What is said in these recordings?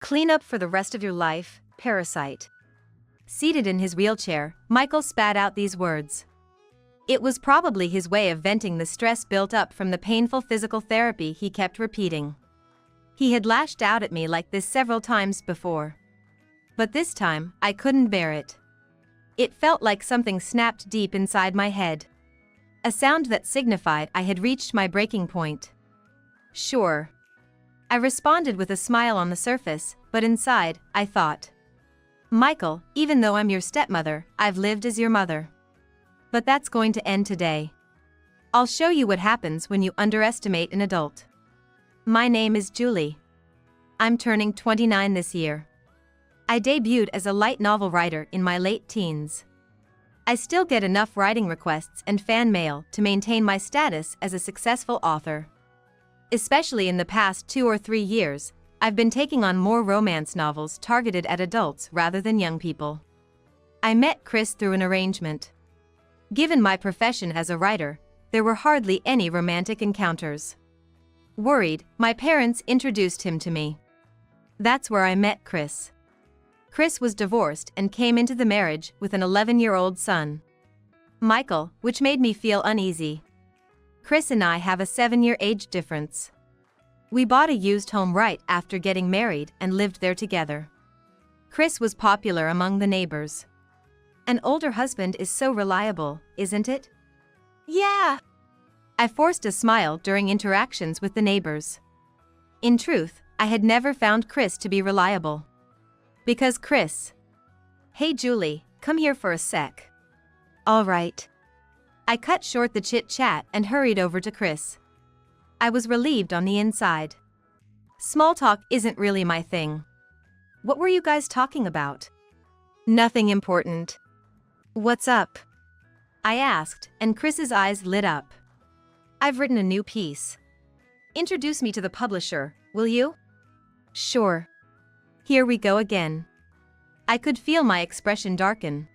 Clean up for the rest of your life, parasite. Seated in his wheelchair, Michael spat out these words. It was probably his way of venting the stress built up from the painful physical therapy he kept repeating. He had lashed out at me like this several times before. But this time, I couldn't bear it. It felt like something snapped deep inside my head. A sound that signified I had reached my breaking point. Sure. I responded with a smile on the surface, but inside, I thought. Michael, even though I'm your stepmother, I've lived as your mother. But that's going to end today. I'll show you what happens when you underestimate an adult. My name is Julie. I'm turning 29 this year. I debuted as a light novel writer in my late teens. I still get enough writing requests and fan mail to maintain my status as a successful author. Especially in the past 2 or 3 years, I've been taking on more romance novels targeted at adults rather than young people. I met Chris through an arrangement. Given my profession as a writer, there were hardly any romantic encounters. Worried, my parents introduced him to me. That's where I met Chris. Chris was divorced and came into the marriage with an 11-year-old son, Michael, which made me feel uneasy. Chris and I have a 7-year age difference. We bought a used home right after getting married and lived there together. Chris was popular among the neighbors. An older husband is so reliable, isn't it? Yeah. I forced a smile during interactions with the neighbors. In truth, I had never found Chris to be reliable. Because Chris. Hey Julie, come here for a sec. All right. I cut short the chit-chat and hurried over to Chris. I was relieved on the inside. Small talk isn't really my thing. What were you guys talking about? Nothing important. What's up? I asked, and Chris's eyes lit up. I've written a new piece. Introduce me to the publisher, will you? Sure. Here we go again. I could feel my expression darken.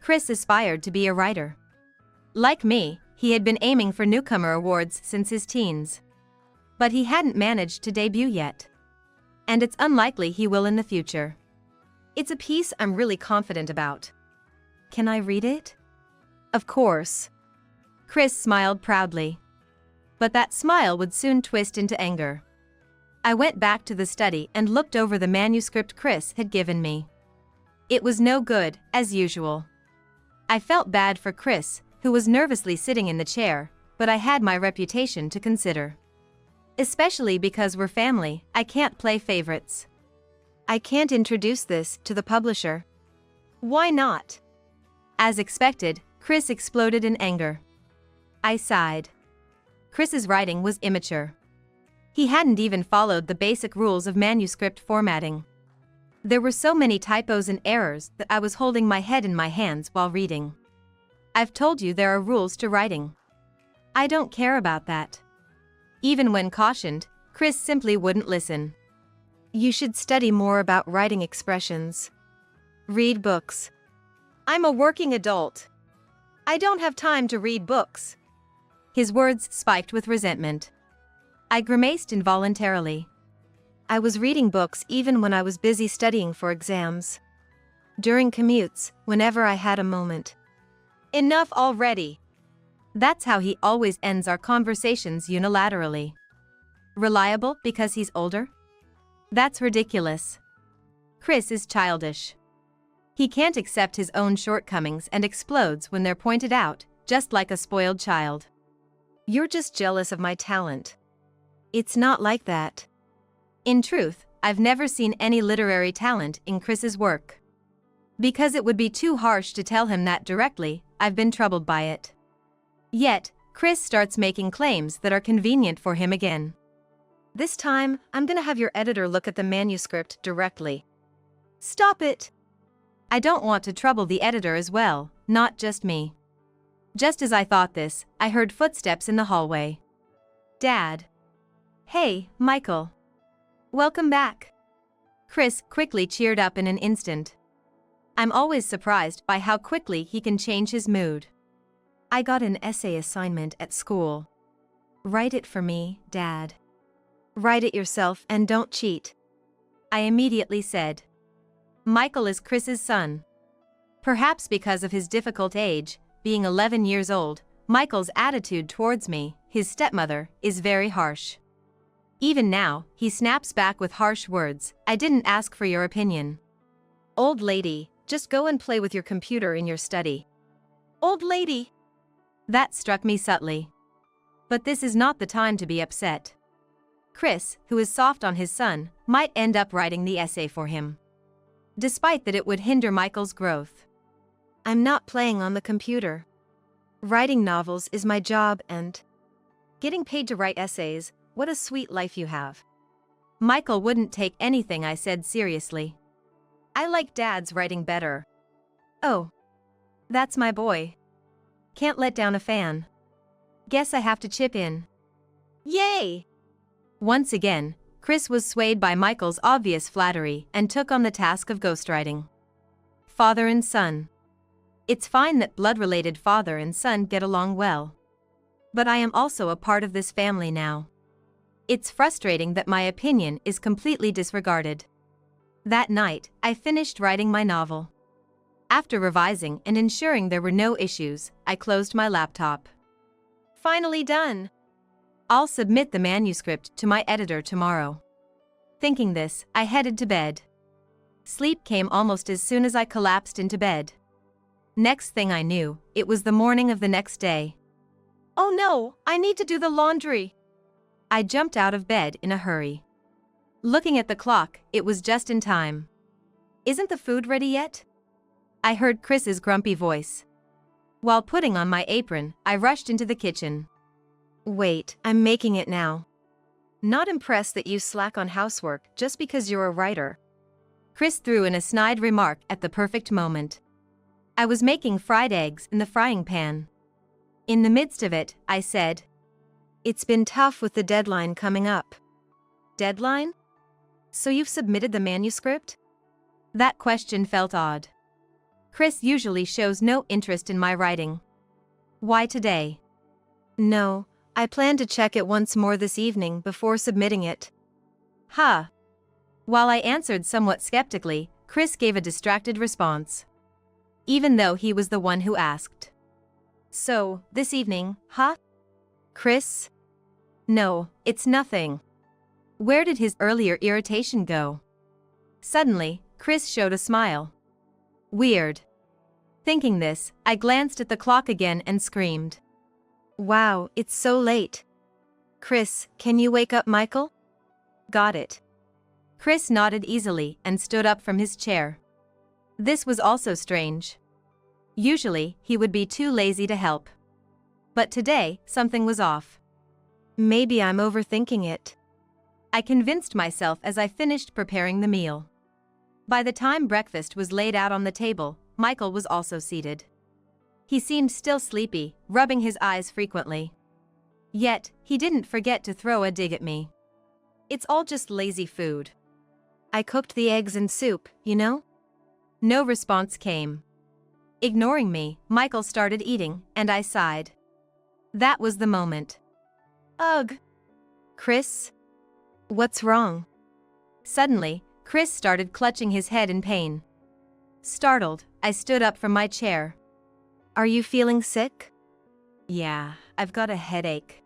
Chris aspired to be a writer. Like me, he had been aiming for newcomer awards since his teens. But he hadn't managed to debut yet. And it's unlikely he will in the future. It's a piece I'm really confident about. Can I read it? Of course. Chris smiled proudly. But that smile would soon twist into anger. I went back to the study and looked over the manuscript Chris had given me. It was no good, as usual. I felt bad for Chris, who was nervously sitting in the chair, but I had my reputation to consider. Especially because we're family, I can't play favorites. I can't introduce this to the publisher. Why not? As expected, Chris exploded in anger. I sighed. Chris's writing was immature. He hadn't even followed the basic rules of manuscript formatting. There were so many typos and errors that I was holding my head in my hands while reading. I've told you there are rules to writing. I don't care about that. Even when cautioned, Chris simply wouldn't listen. You should study more about writing expressions. Read books. I'm a working adult. I don't have time to read books. His words spiked with resentment. I grimaced involuntarily. I was reading books even when I was busy studying for exams. During commutes, whenever I had a moment. Enough already. That's how he always ends our conversations unilaterally. Reliable because he's older? That's ridiculous. Chris is childish. He can't accept his own shortcomings and explodes when they're pointed out, just like a spoiled child. You're just jealous of my talent. It's not like that. In truth, I've never seen any literary talent in Chris's work. Because it would be too harsh to tell him that directly, I've been troubled by it. Yet, Chris starts making claims that are convenient for him again. This time, I'm gonna have your editor look at the manuscript directly. Stop it! I don't want to trouble the editor as well, not just me. Just as I thought this, I heard footsteps in the hallway. Dad. Hey, Michael. Welcome back. Chris quickly cheered up in an instant. I'm always surprised by how quickly he can change his mood. I got an essay assignment at school. Write it for me, Dad. Write it yourself and don't cheat. I immediately said. Michael is Chris's son. Perhaps because of his difficult age, being 11 years old, Michael's attitude towards me, his stepmother, is very harsh. Even now, he snaps back with harsh words, I didn't ask for your opinion. Old lady, just go and play with your computer in your study. Old lady! That struck me subtly. But this is not the time to be upset. Chris, who is soft on his son, might end up writing the essay for him. Despite that it would hinder Michael's growth. I'm not playing on the computer. Writing novels is my job and getting paid to write essays, what a sweet life you have. Michael wouldn't take anything I said seriously. I like Dad's writing better. Oh. That's my boy. Can't let down a fan. Guess I have to chip in. Yay! Once again, Chris was swayed by Michael's obvious flattery and took on the task of ghostwriting. Father and son. It's fine that blood-related father and son get along well. But I am also a part of this family now. It's frustrating that my opinion is completely disregarded. That night, I finished writing my novel. After revising and ensuring there were no issues, I closed my laptop. Finally done. I'll submit the manuscript to my editor tomorrow. Thinking this, I headed to bed. Sleep came almost as soon as I collapsed into bed. Next thing I knew, it was the morning of the next day. Oh no, I need to do the laundry. I jumped out of bed in a hurry. Looking at the clock, it was just in time. Isn't the food ready yet? I heard Chris's grumpy voice. While putting on my apron, I rushed into the kitchen. Wait, I'm making it now. Not impressed that you slack on housework just because you're a writer. Chris threw in a snide remark at the perfect moment. I was making fried eggs in the frying pan. In the midst of it, I said, it's been tough with the deadline coming up. Deadline? So you've submitted the manuscript? That question felt odd. Chris usually shows no interest in my writing. Why today? No, I plan to check it once more this evening before submitting it. Huh. While I answered somewhat skeptically, Chris gave a distracted response. Even though he was the one who asked. So, this evening, huh? Chris? No, it's nothing. Where did his earlier irritation go? Suddenly, Chris showed a smile. Weird. Thinking this, I glanced at the clock again and screamed. Wow, it's so late. Chris, can you wake up Michael? Got it. Chris nodded easily and stood up from his chair. This was also strange. Usually, he would be too lazy to help. But today, something was off. Maybe I'm overthinking it. I convinced myself as I finished preparing the meal. By the time breakfast was laid out on the table, Michael was also seated. He seemed still sleepy, rubbing his eyes frequently. Yet, he didn't forget to throw a dig at me. It's all just lazy food. I cooked the eggs and soup, you know? No response came. Ignoring me, Michael started eating, and I sighed. That was the moment. Ugh. Chris? What's wrong? Suddenly, Chris started clutching his head in pain. Startled, I stood up from my chair. Are you feeling sick? Yeah, I've got a headache.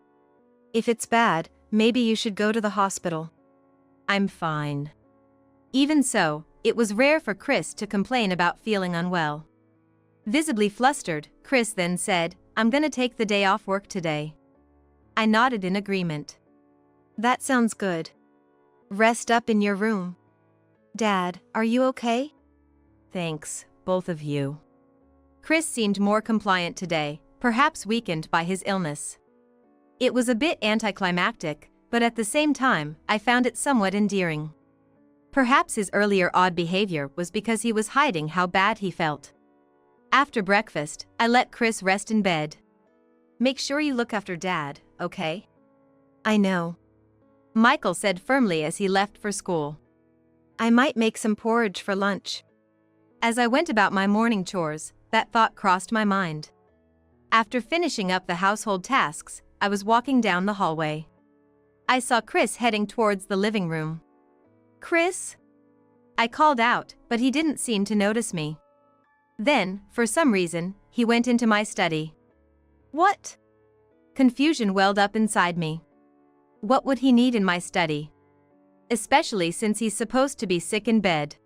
If it's bad, maybe you should go to the hospital. I'm fine. Even so, it was rare for Chris to complain about feeling unwell. Visibly flustered, Chris then said, I'm gonna take the day off work today. I nodded in agreement. That sounds good. Rest up in your room. Dad, are you okay? Thanks, both of you. Chris seemed more compliant today, perhaps weakened by his illness. It was a bit anticlimactic, but at the same time, I found it somewhat endearing. Perhaps his earlier odd behavior was because he was hiding how bad he felt. After breakfast, I let Chris rest in bed. Make sure you look after Dad, okay? I know. Michael said firmly as he left for school. I might make some porridge for lunch. As I went about my morning chores, that thought crossed my mind. After finishing up the household tasks, I was walking down the hallway. I saw Chris heading towards the living room. Chris? I called out, but he didn't seem to notice me. Then, for some reason, he went into my study. What? Confusion welled up inside me. What would he need in my study? Especially since he's supposed to be sick in bed.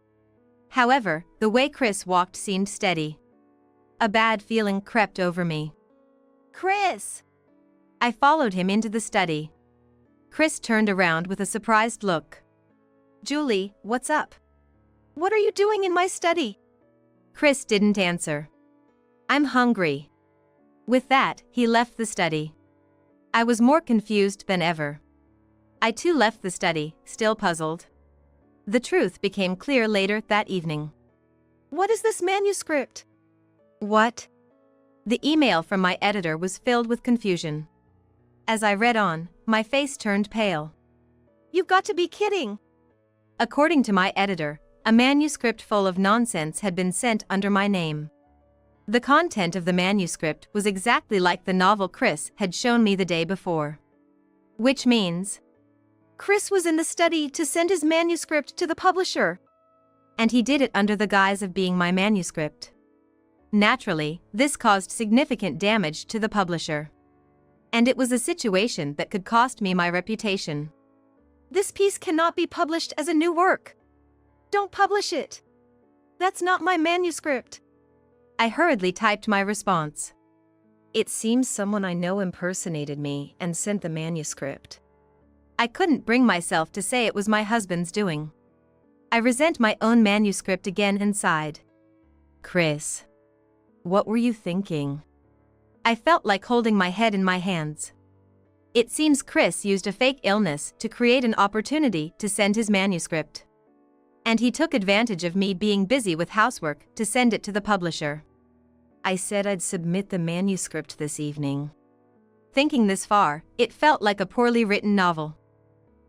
However, the way Chris walked seemed steady. A bad feeling crept over me. Chris! I followed him into the study. Chris turned around with a surprised look. Julie, what's up? What are you doing in my study? Chris didn't answer. I'm hungry. With that, he left the study. I was more confused than ever. I too left the study, still puzzled. The truth became clear later that evening. What is this manuscript? What? The email from my editor was filled with confusion. As I read on, my face turned pale. You've got to be kidding! According to my editor, a manuscript full of nonsense had been sent under my name. The content of the manuscript was exactly like the novel Chris had shown me the day before. Which means, Chris was in the study to send his manuscript to the publisher. And he did it under the guise of being my manuscript. Naturally, this caused significant damage to the publisher. And it was a situation that could cost me my reputation. This piece cannot be published as a new work. Don't publish it. That's not my manuscript. I hurriedly typed my response. It seems someone I know impersonated me and sent the manuscript. I couldn't bring myself to say it was my husband's doing. I resent my own manuscript again and sighed. Chris, what were you thinking? I felt like holding my head in my hands. It seems Chris used a fake illness to create an opportunity to send his manuscript. And he took advantage of me being busy with housework to send it to the publisher. I said I'd submit the manuscript this evening. Thinking this far, it felt like a poorly written novel.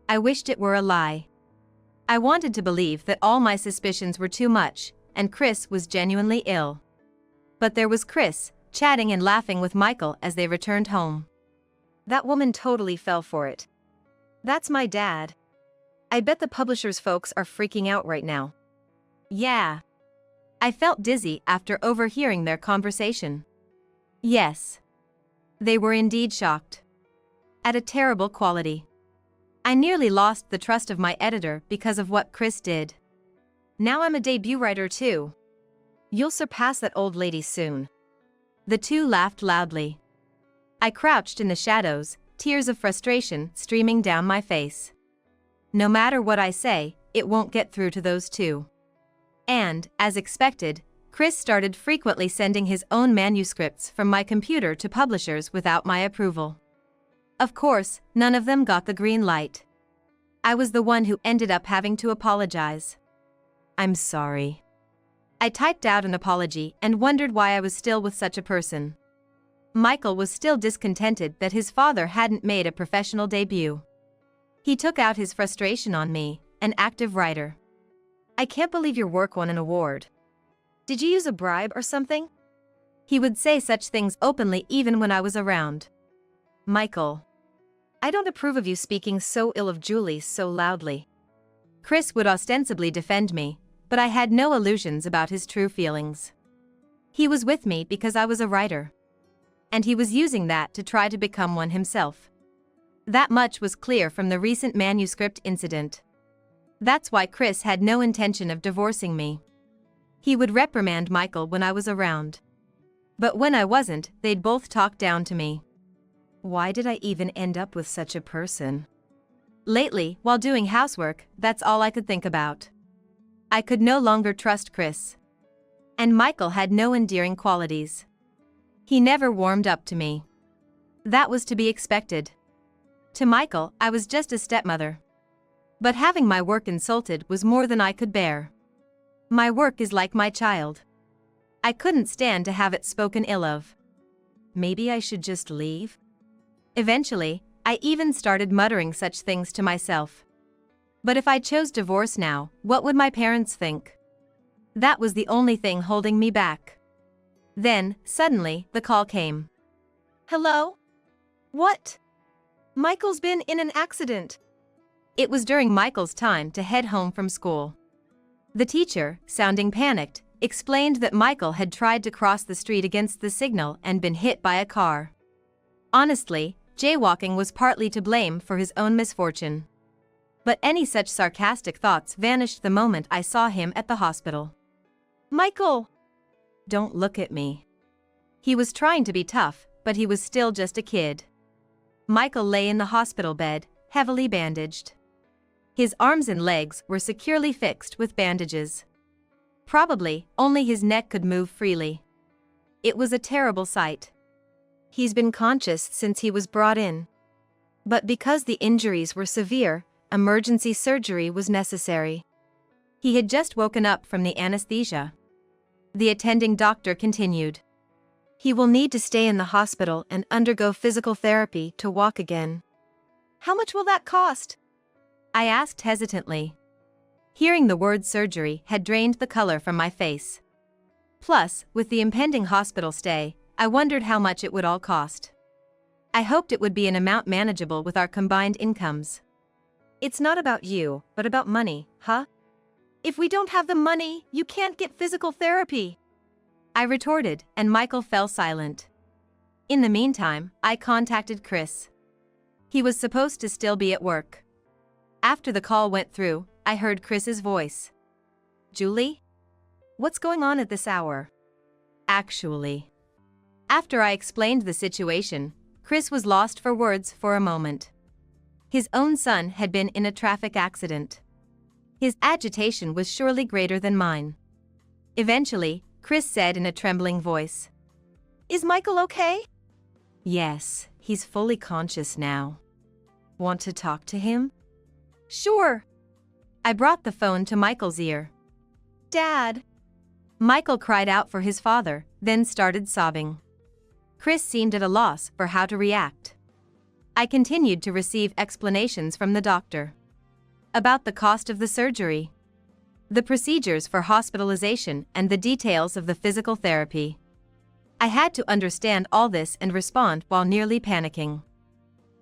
I wished it were a lie. I wanted to believe that all my suspicions were too much, and Chris was genuinely ill. But there was Chris, chatting and laughing with Michael as they returned home. That woman totally fell for it. That's my dad. I bet the publisher's folks are freaking out right now. Yeah. I felt dizzy after overhearing their conversation. Yes. They were indeed shocked. At a terrible quality. I nearly lost the trust of my editor because of what Chris did. Now I'm a debut writer too. You'll surpass that old lady soon. The two laughed loudly. I crouched in the shadows, tears of frustration streaming down my face. No matter what I say, it won't get through to those two. And, as expected, Chris started frequently sending his own manuscripts from my computer to publishers without my approval. Of course, none of them got the green light. I was the one who ended up having to apologize. I'm sorry. I typed out an apology and wondered why I was still with such a person. Michael was still discontented that his father hadn't made a professional debut. He took out his frustration on me, an active writer. I can't believe your work won an award. Did you use a bribe or something? He would say such things openly even when I was around. Michael. I don't approve of you speaking so ill of Julie so loudly. Chris would ostensibly defend me, but I had no illusions about his true feelings. He was with me because I was a writer. And he was using that to try to become one himself. That much was clear from the recent manuscript incident. That's why Chris had no intention of divorcing me. He would reprimand Michael when I was around. But when I wasn't, they'd both talk down to me. Why did I even end up with such a person? Lately, while doing housework, that's all I could think about. I could no longer trust Chris. And Michael had no endearing qualities. He never warmed up to me. That was to be expected. To Michael, I was just a stepmother. But having my work insulted was more than I could bear. My work is like my child. I couldn't stand to have it spoken ill of. Maybe I should just leave? Eventually, I even started muttering such things to myself. But if I chose divorce now, what would my parents think? That was the only thing holding me back. Then, suddenly, the call came. Hello? What? Michael's been in an accident. It was during Michael's time to head home from school. The teacher, sounding panicked, explained that Michael had tried to cross the street against the signal and been hit by a car. Honestly, jaywalking was partly to blame for his own misfortune. But any such sarcastic thoughts vanished the moment I saw him at the hospital. "Michael!" "Don't look at me." He was trying to be tough, but he was still just a kid. Michael lay in the hospital bed, heavily bandaged. His arms and legs were securely fixed with bandages. Probably, only his neck could move freely. It was a terrible sight. He's been conscious since he was brought in. But because the injuries were severe, emergency surgery was necessary. He had just woken up from the anesthesia. The attending doctor continued. "He will need to stay in the hospital and undergo physical therapy to walk again." "How much will that cost?" I asked hesitantly. Hearing the word surgery had drained the color from my face. Plus, with the impending hospital stay, I wondered how much it would all cost. I hoped it would be an amount manageable with our combined incomes. "It's not about you, but about money, huh? If we don't have the money, you can't get physical therapy," I retorted, and Michael fell silent. In the meantime, I contacted Chris. He was supposed to still be at work. After the call went through, I heard Chris's voice. "Julie? What's going on at this hour?" "Actually." After I explained the situation, Chris was lost for words for a moment. His own son had been in a traffic accident. His agitation was surely greater than mine. Eventually, Chris said in a trembling voice, "Is Michael okay?" "Yes, he's fully conscious now." "Want to talk to him?" "Sure." I brought the phone to Michael's ear. "Dad." Michael cried out for his father, then started sobbing. Chris seemed at a loss for how to react. I continued to receive explanations from the doctor. About the cost of the surgery, the procedures for hospitalization, and the details of the physical therapy. I had to understand all this and respond while nearly panicking.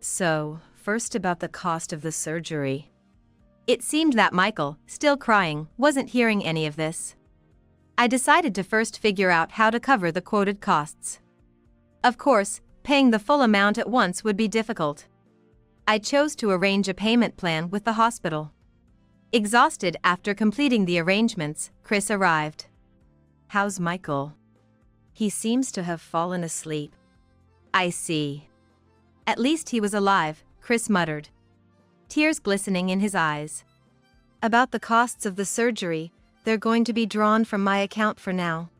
"So, first about the cost of the surgery." It seemed that Michael, still crying, wasn't hearing any of this. I decided to first figure out how to cover the quoted costs. Of course, paying the full amount at once would be difficult. I chose to arrange a payment plan with the hospital. Exhausted after completing the arrangements, Chris arrived. "How's Michael?" "He seems to have fallen asleep." "I see." "At least he was alive," Chris muttered, tears glistening in his eyes. "About the costs of the surgery, they're going to be drawn from my account for now."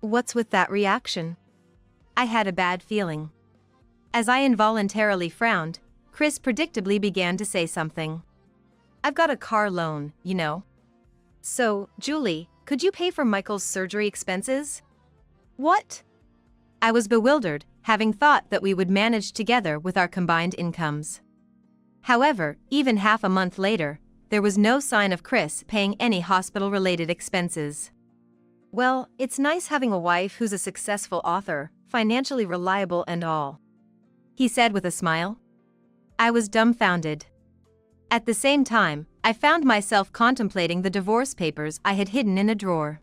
What's with that reaction?" I had a bad feeling. As I involuntarily frowned, Chris predictably began to say something. "I've got a car loan, you know." "So, Julie, could you pay for Michael's surgery expenses?" "What?" I was bewildered, having thought that we would manage together with our combined incomes. However, even half a month later, there was no sign of Chris paying any hospital-related expenses. "Well, it's nice having a wife who's a successful author, financially reliable and all," he said with a smile. I was dumbfounded. At the same time, I found myself contemplating the divorce papers I had hidden in a drawer.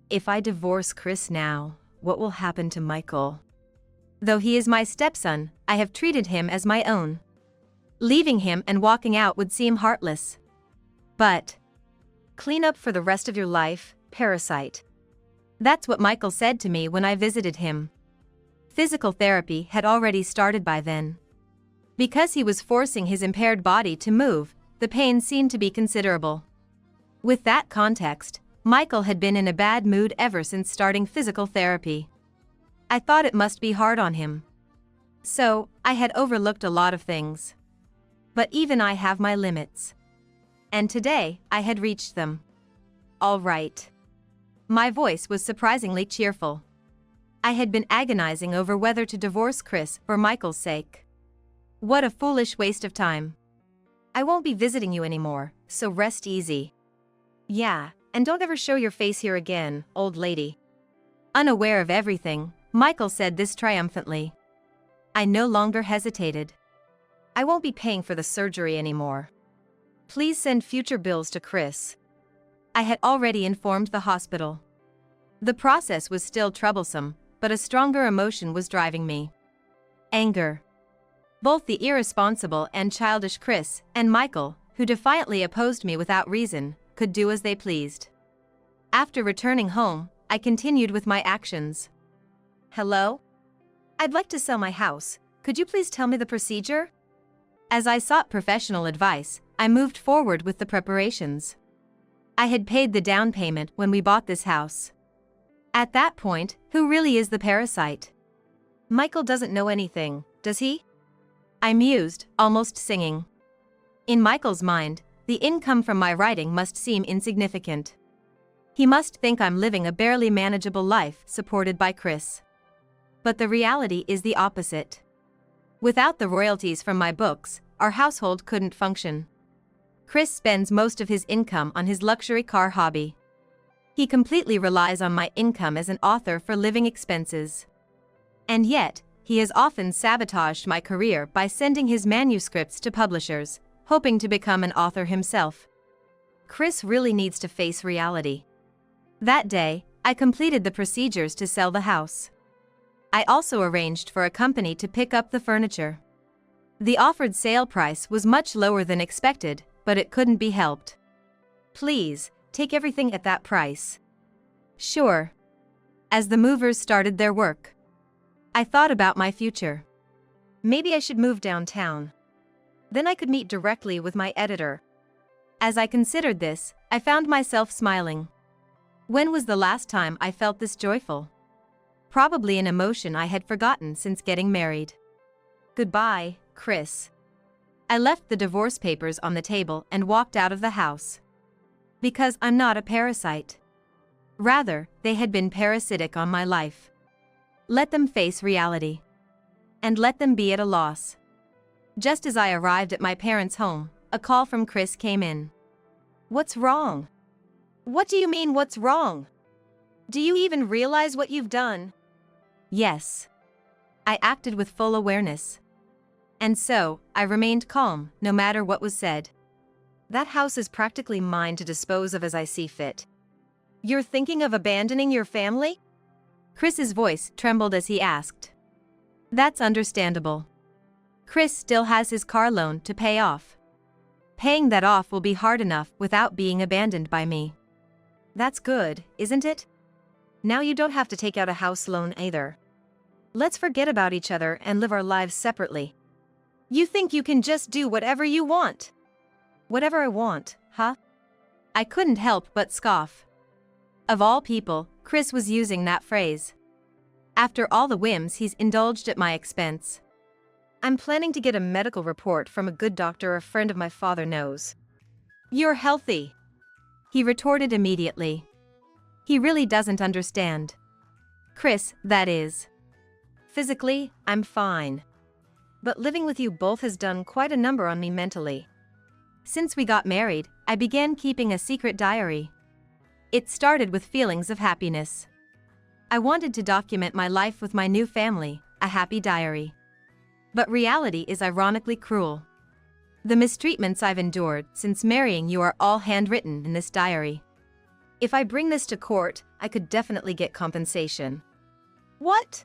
If I divorce Chris now, what will happen to Michael? Though he is my stepson, I have treated him as my own. Leaving him and walking out would seem heartless. But clean up for the rest of your life, parasite. That's what Michael said to me when I visited him. Physical therapy had already started by then. Because he was forcing his impaired body to move, the pain seemed to be considerable. With that context, Michael had been in a bad mood ever since starting physical therapy. I thought it must be hard on him. So, I had overlooked a lot of things. But even I have my limits. And today, I had reached them. All right. My voice was surprisingly cheerful. I had been agonizing over whether to divorce Chris for Michael's sake. What a foolish waste of time. I won't be visiting you anymore, so rest easy. Yeah, and don't ever show your face here again, old lady. Unaware of everything, Michael said this triumphantly. I no longer hesitated. I won't be paying for the surgery anymore. Please send future bills to Chris. I had already informed the hospital. The process was still troublesome, but a stronger emotion was driving me. Anger. Both the irresponsible and childish Chris and Michael, who defiantly opposed me without reason, could do as they pleased. After returning home, I continued with my actions. Hello? I'd like to sell my house. Could you please tell me the procedure? As I sought professional advice, I moved forward with the preparations. I had paid the down payment when we bought this house. At that point, who really is the parasite? Michael doesn't know anything, does he? I mused, almost singing. In Michael's mind, the income from my writing must seem insignificant. He must think I'm living a barely manageable life supported by Chris. But the reality is the opposite. Without the royalties from my books, our household couldn't function. Chris spends most of his income on his luxury car hobby. He completely relies on my income as an author for living expenses. And yet, he has often sabotaged my career by sending his manuscripts to publishers, hoping to become an author himself. Chris really needs to face reality. That day, I completed the procedures to sell the house. I also arranged for a company to pick up the furniture. The offered sale price was much lower than expected, but it couldn't be helped. Please, take everything at that price. Sure. As the movers started their work, I thought about my future. Maybe I should move downtown. Then I could meet directly with my editor. As I considered this, I found myself smiling. When was the last time I felt this joyful? Probably an emotion I had forgotten since getting married. Goodbye, Chris. I left the divorce papers on the table and walked out of the house. Because I'm not a parasite. Rather, they had been parasitic on my life. Let them face reality. And let them be at a loss. Just as I arrived at my parents' home, a call from Chris came in. What's wrong? What do you mean, what's wrong? Do you even realize what you've done? Yes. I acted with full awareness. And so, I remained calm, no matter what was said. That house is practically mine to dispose of as I see fit. You're thinking of abandoning your family? Chris's voice trembled as he asked. That's understandable. Chris still has his car loan to pay off. Paying that off will be hard enough without being abandoned by me. That's good, isn't it? Now you don't have to take out a house loan either. Let's forget about each other and live our lives separately. You think you can just do whatever you want? Whatever I want, huh? I couldn't help but scoff. Of all people, Chris was using that phrase. After all the whims he's indulged at my expense. I'm planning to get a medical report from a good doctor a friend of my father knows. You're healthy, he retorted immediately. He really doesn't understand. Chris, that is. Physically, I'm fine. But living with you both has done quite a number on me mentally. Since we got married, I began keeping a secret diary. It started with feelings of happiness. I wanted to document my life with my new family, a happy diary. But reality is ironically cruel. The mistreatments I've endured since marrying you are all handwritten in this diary. If I bring this to court, I could definitely get compensation. What?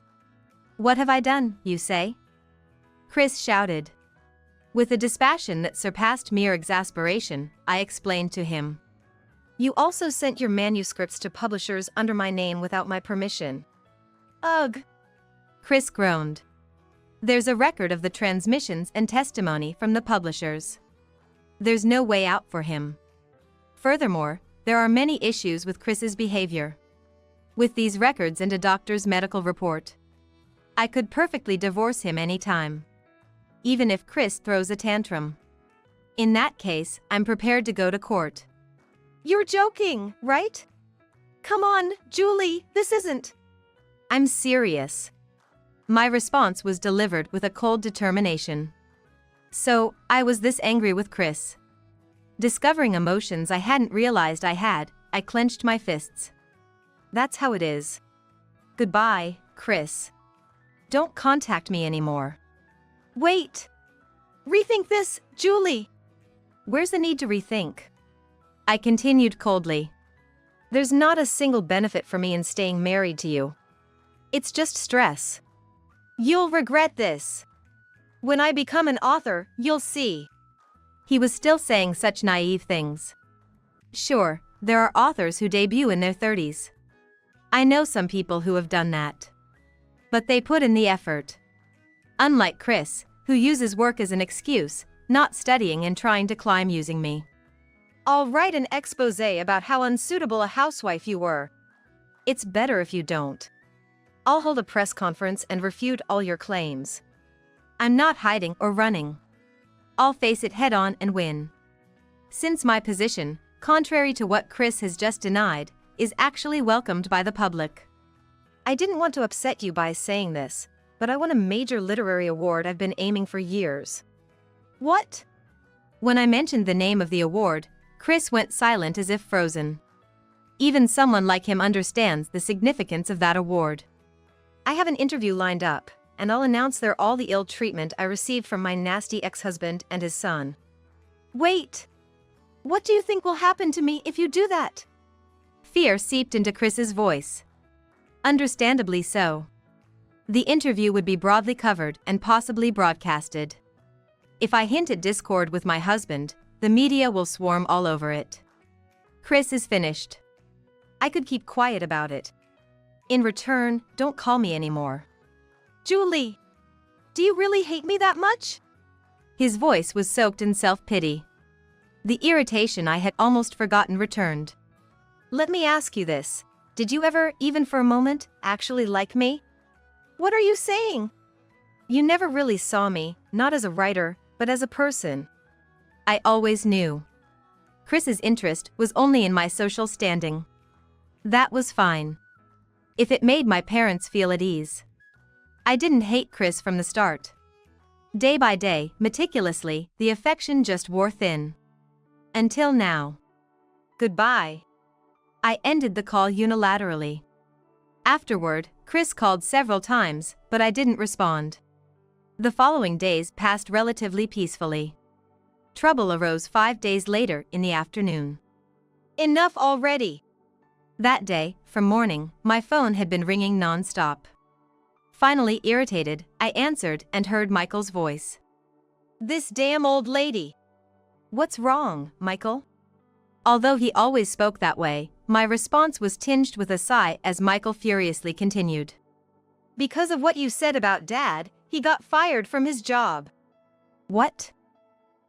What have I done, you say? Chris shouted. With a dispassion that surpassed mere exasperation, I explained to him. You also sent your manuscripts to publishers under my name without my permission. Ugh! Chris groaned. There's a record of the transmissions and testimony from the publishers. There's no way out for him. Furthermore, there are many issues with Chris's behavior. With these records and a doctor's medical report, I could perfectly divorce him anytime. Even if Chris throws a tantrum. In that case, I'm prepared to go to court. You're joking, right? Come on, Julie, this isn't. I'm serious. My response was delivered with a cold determination. So, I was this angry with Chris. Discovering emotions I hadn't realized I had, I clenched my fists. That's how it is. Goodbye, Chris. Don't contact me anymore. Wait! Rethink this, Julie! Where's the need to rethink? I continued coldly. There's not a single benefit for me in staying married to you. It's just stress. You'll regret this. When I become an author, you'll see. He was still saying such naive things. Sure, there are authors who debut in their 30s. I know some people who have done that. But they put in the effort. Unlike Chris, who uses work as an excuse, not studying and trying to climb using me. I'll write an expose about how unsuitable a housewife you were. It's better if you don't. I'll hold a press conference and refute all your claims. I'm not hiding or running. I'll face it head on and win. Since my position, contrary to what Chris has just denied, is actually welcomed by the public. I didn't want to upset you by saying this, but I won a major literary award I've been aiming for years. What? When I mentioned the name of the award, Chris went silent as if frozen. Even someone like him understands the significance of that award. I have an interview lined up, and I'll announce there all the ill treatment I received from my nasty ex-husband and his son. Wait! What do you think will happen to me if you do that? Fear seeped into Chris's voice. Understandably so. The interview would be broadly covered and possibly broadcasted. If I hint at discord with my husband, the media will swarm all over it. Chris is finished. I could keep quiet about it. In return, don't call me anymore. Julie! Do you really hate me that much? His voice was soaked in self-pity. The irritation I had almost forgotten returned. Let me ask you this. Did you ever, even for a moment, actually like me? What are you saying? You never really saw me, not as a writer, but as a person. I always knew. Chris's interest was only in my social standing. That was fine. If it made my parents feel at ease. I didn't hate Chris from the start. Day by day, meticulously, the affection just wore thin. Until now. Goodbye. I ended the call unilaterally. Afterward, Chris called several times, but I didn't respond. The following days passed relatively peacefully. Trouble arose 5 days later in the afternoon. Enough already! That day, from morning, my phone had been ringing non-stop. Finally irritated, I answered and heard Michael's voice. This damn old lady! What's wrong, Michael? Although he always spoke that way, my response was tinged with a sigh as Michael furiously continued. Because of what you said about Dad, he got fired from his job. What?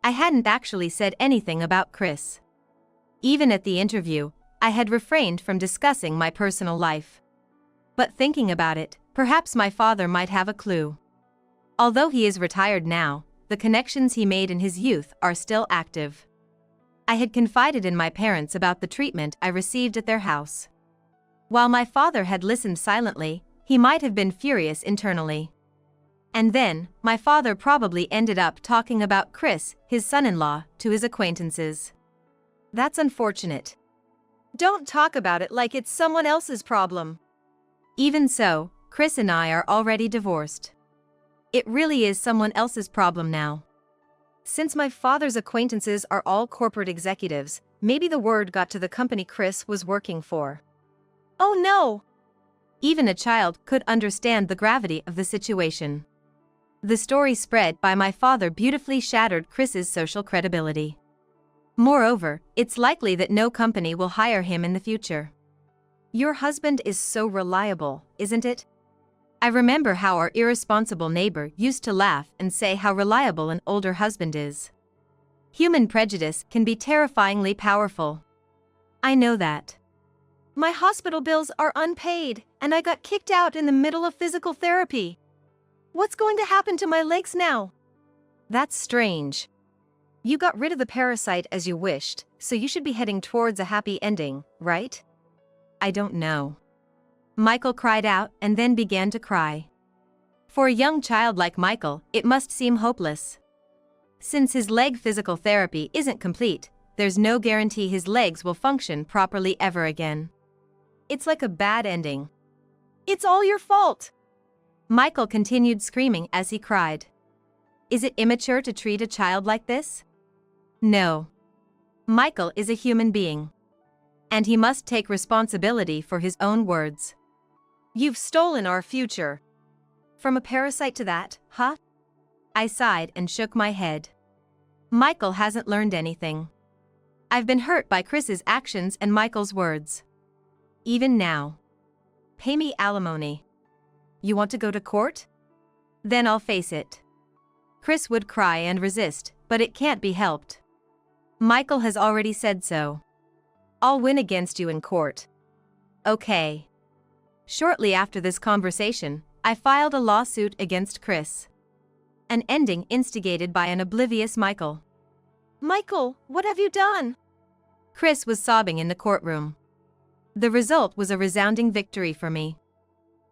I hadn't actually said anything about Chris. Even at the interview, I had refrained from discussing my personal life. But thinking about it, perhaps my father might have a clue. Although he is retired now, the connections he made in his youth are still active. I had confided in my parents about the treatment I received at their house. While my father had listened silently, he might have been furious internally. And then, my father probably ended up talking about Chris, his son-in-law, to his acquaintances. That's unfortunate. Don't talk about it like it's someone else's problem. Even so, Chris and I are already divorced. It really is someone else's problem now. Since my father's acquaintances are all corporate executives, maybe the word got to the company Chris was working for. Oh no! Even a child could understand the gravity of the situation. The story spread by my father beautifully shattered Chris's social credibility. Moreover, it's likely that no company will hire him in the future. Your husband is so reliable, isn't it? I remember how our irresponsible neighbor used to laugh and say how reliable an older husband is. Human prejudice can be terrifyingly powerful. I know that. My hospital bills are unpaid, and I got kicked out in the middle of physical therapy. What's going to happen to my legs now? That's strange. You got rid of the parasite as you wished, so you should be heading towards a happy ending, right? I don't know. Michael cried out and then began to cry. For a young child like Michael, it must seem hopeless. Since his leg physical therapy isn't complete, there's no guarantee his legs will function properly ever again. It's like a bad ending. It's all your fault! Michael continued screaming as he cried. Is it immature to treat a child like this? No. Michael is a human being. And he must take responsibility for his own words. You've stolen our future. From a parasite to that, huh? I sighed and shook my head. Michael hasn't learned anything. I've been hurt by Chris's actions and Michael's words. Even now. Pay me alimony. You want to go to court? Then I'll face it. Chris would cry and resist, but it can't be helped. Michael has already said so. I'll win against you in court. Okay. Shortly after this conversation, I filed a lawsuit against Chris. An ending instigated by an oblivious Michael. Michael, what have you done? Chris was sobbing in the courtroom. The result was a resounding victory for me.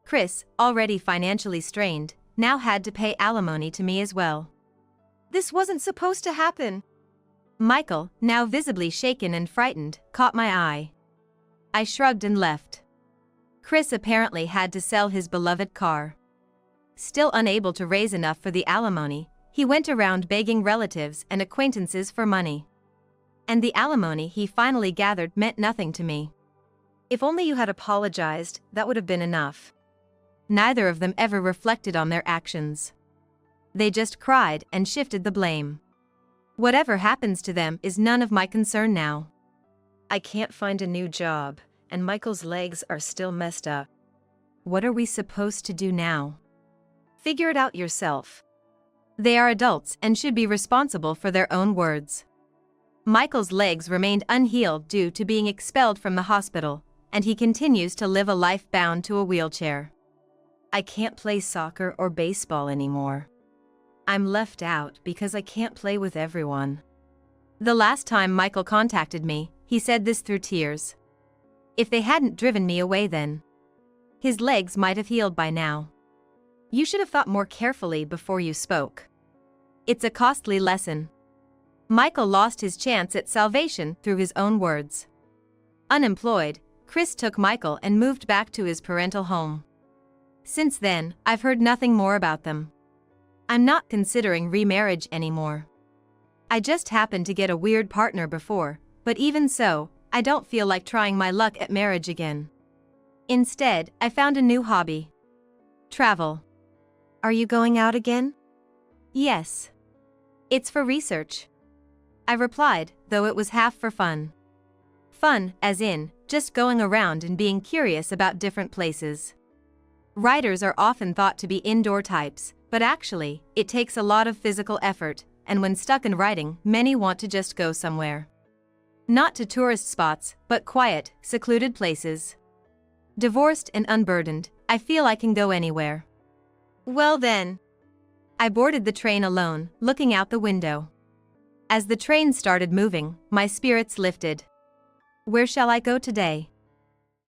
Chris, already financially strained, now had to pay alimony to me as well. This wasn't supposed to happen. Michael, now visibly shaken and frightened, caught my eye. I shrugged and left. Chris apparently had to sell his beloved car. Still unable to raise enough for the alimony, he went around begging relatives and acquaintances for money. And the alimony he finally gathered meant nothing to me. If only you had apologized, that would have been enough. Neither of them ever reflected on their actions. They just cried and shifted the blame. Whatever happens to them is none of my concern now. I can't find a new job, and Michael's legs are still messed up. What are we supposed to do now? Figure it out yourself. They are adults and should be responsible for their own words. Michael's legs remained unhealed due to being expelled from the hospital, and he continues to live a life bound to a wheelchair. I can't play soccer or baseball anymore. I'm left out because I can't play with everyone. The last time Michael contacted me, he said this through tears. If they hadn't driven me away then, his legs might have healed by now. You should have thought more carefully before you spoke. It's a costly lesson. Michael lost his chance at salvation through his own words. Unemployed, Chris took Michael and moved back to his parental home. Since then, I've heard nothing more about them. I'm not considering remarriage anymore. I just happened to get a weird partner before, but even so, I don't feel like trying my luck at marriage again. Instead, I found a new hobby. Travel. Are you going out again? Yes. It's for research. I replied, though it was half for fun. Fun, as in, just going around and being curious about different places. Writers are often thought to be indoor types, but actually, it takes a lot of physical effort, and when stuck in writing, many want to just go somewhere. Not to tourist spots, but quiet, secluded places. Divorced and unburdened, I feel I can go anywhere. Well then. I boarded the train alone, looking out the window. As the train started moving, my spirits lifted. Where shall I go today?